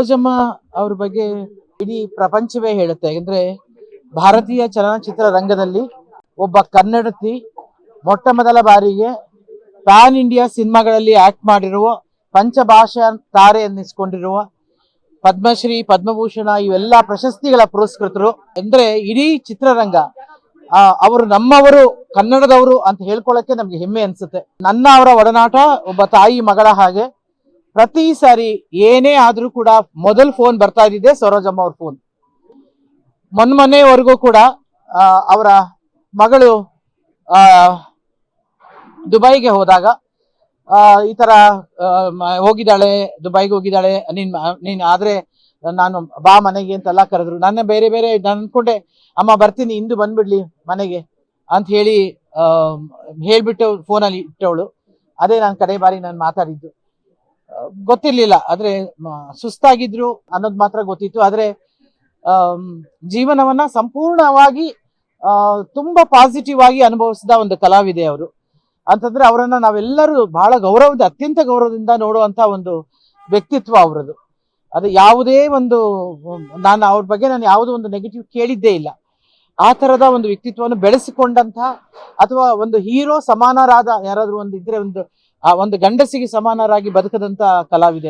ಸರೋಜಮ್ಮ ಅವ್ರ ಬಗ್ಗೆ ಇಡೀ ಪ್ರಪಂಚವೇ ಹೇಳುತ್ತೆ. ಯಾಕಂದ್ರೆ ಭಾರತೀಯ ಚಲನಚಿತ್ರ ರಂಗದಲ್ಲಿ ಒಬ್ಬ ಕನ್ನಡತಿ ಮೊಟ್ಟ ಮೊದಲ ಬಾರಿಗೆ ಪ್ಯಾನ್ ಇಂಡಿಯಾ ಸಿನಿಮಾಗಳಲ್ಲಿ ಆಕ್ಟ್ ಮಾಡಿರುವ, ಪಂಚಭಾಷಾ ತಾರೆ ಅನ್ನಿಸ್ಕೊಂಡಿರುವ, ಪದ್ಮಶ್ರೀ ಪದ್ಮಭೂಷಣ ಇವೆಲ್ಲ ಪ್ರಶಸ್ತಿಗಳ ಪುರಸ್ಕೃತರು. ಅಂದ್ರೆ ಇಡೀ ಚಿತ್ರರಂಗ ಅವರು ನಮ್ಮವರು, ಕನ್ನಡದವರು ಅಂತ ಹೇಳ್ಕೊಳ್ಳಕ್ಕೆ ನಮ್ಗೆ ಹೆಮ್ಮೆ ಅನ್ಸುತ್ತೆ. ನನ್ನ ಅವರ ಒಡನಾಟ ಒಬ್ಬ ತಾಯಿ ಮಗಳ ಹಾಗೆ. ಪ್ರತಿ ಸಾರಿ ಏನೇ ಆದ್ರೂ ಕೂಡ ಮೊದಲು ಫೋನ್ ಬರ್ತಾ ಇದ್ದಿದೆ ಸರೋಜಮ್ಮ ಅವ್ರ ಫೋನ್. ಮೊನ್ನೆವರೆಗೂ ಕೂಡ ಅವರ ಮಗಳು ದುಬೈಗೆ ಹೋದಾಗ ಈ ತರ ಹೋಗಿದ್ದಾಳೆ, ದುಬೈಗೆ ಹೋಗಿದ್ದಾಳೆ, ನೀನ್ ಆದ್ರೆ ನಾನು ಬಾ ಮನೆಗೆ ಅಂತೆಲ್ಲ ಕರೆದ್ರು. ನನ್ನ ಬೇರೆ ನಾನು ಅನ್ಕೊಂಡೆ ಅಮ್ಮ ಬರ್ತೀನಿ, ಇಂದು ಬಂದ್ಬಿಡ್ಲಿ ಮನೆಗೆ ಅಂತ ಹೇಳಿ ಹೇಳ್ಬಿಟ್ಟು ಫೋನಲ್ಲಿ ಇಟ್ಟವಳು. ಅದೇ ನಾನು ಕಡೆ ಬಾರಿ ನಾನು ಮಾತಾಡಿದ್ದು. ಗೊತ್ತಿರ್ಲಿಲ್ಲ, ಆದ್ರೆ ಸುಸ್ತಾಗಿದ್ರು ಅನ್ನೋದು ಮಾತ್ರ ಗೊತ್ತಿತ್ತು. ಆದ್ರೆ ಜೀವನವನ್ನ ಸಂಪೂರ್ಣವಾಗಿ ತುಂಬಾ ಪಾಸಿಟಿವ್ ಆಗಿ ಅನುಭವಿಸಿದ ಒಂದು ಕಲಾವಿದೆ ಅವರು. ಅಂತಂದ್ರೆ ಅವರನ್ನ ನಾವೆಲ್ಲರೂ ಬಹಳ ಗೌರವದಿಂದ, ಅತ್ಯಂತ ಗೌರವದಿಂದ ನೋಡುವಂತ ಒಂದು ವ್ಯಕ್ತಿತ್ವ ಅವರದು. ಅದು ಯಾವುದೇ ಒಂದು, ನಾನು ಅವ್ರ ಬಗ್ಗೆ ನಾನು ಯಾವುದೋ ಒಂದು ನೆಗೆಟಿವ್ ಕೇಳಿದ್ದೇ ಇಲ್ಲ. ಆ ತರದ ಒಂದು ವ್ಯಕ್ತಿತ್ವವನ್ನು ಬೆಳೆಸಿಕೊಂಡಂತ, ಅಥವಾ ಒಂದು ಹೀರೋ ಸಮಾನರಾದ ಯಾರಾದ್ರೂ ಒಂದು ಇದ್ರೆ, ಒಂದು ಗಂಡಸಿಗೆ ಸಮಾನರಾಗಿ ಬದುಕದಂತ ಕಲಾವಿದೆ ಅವರು.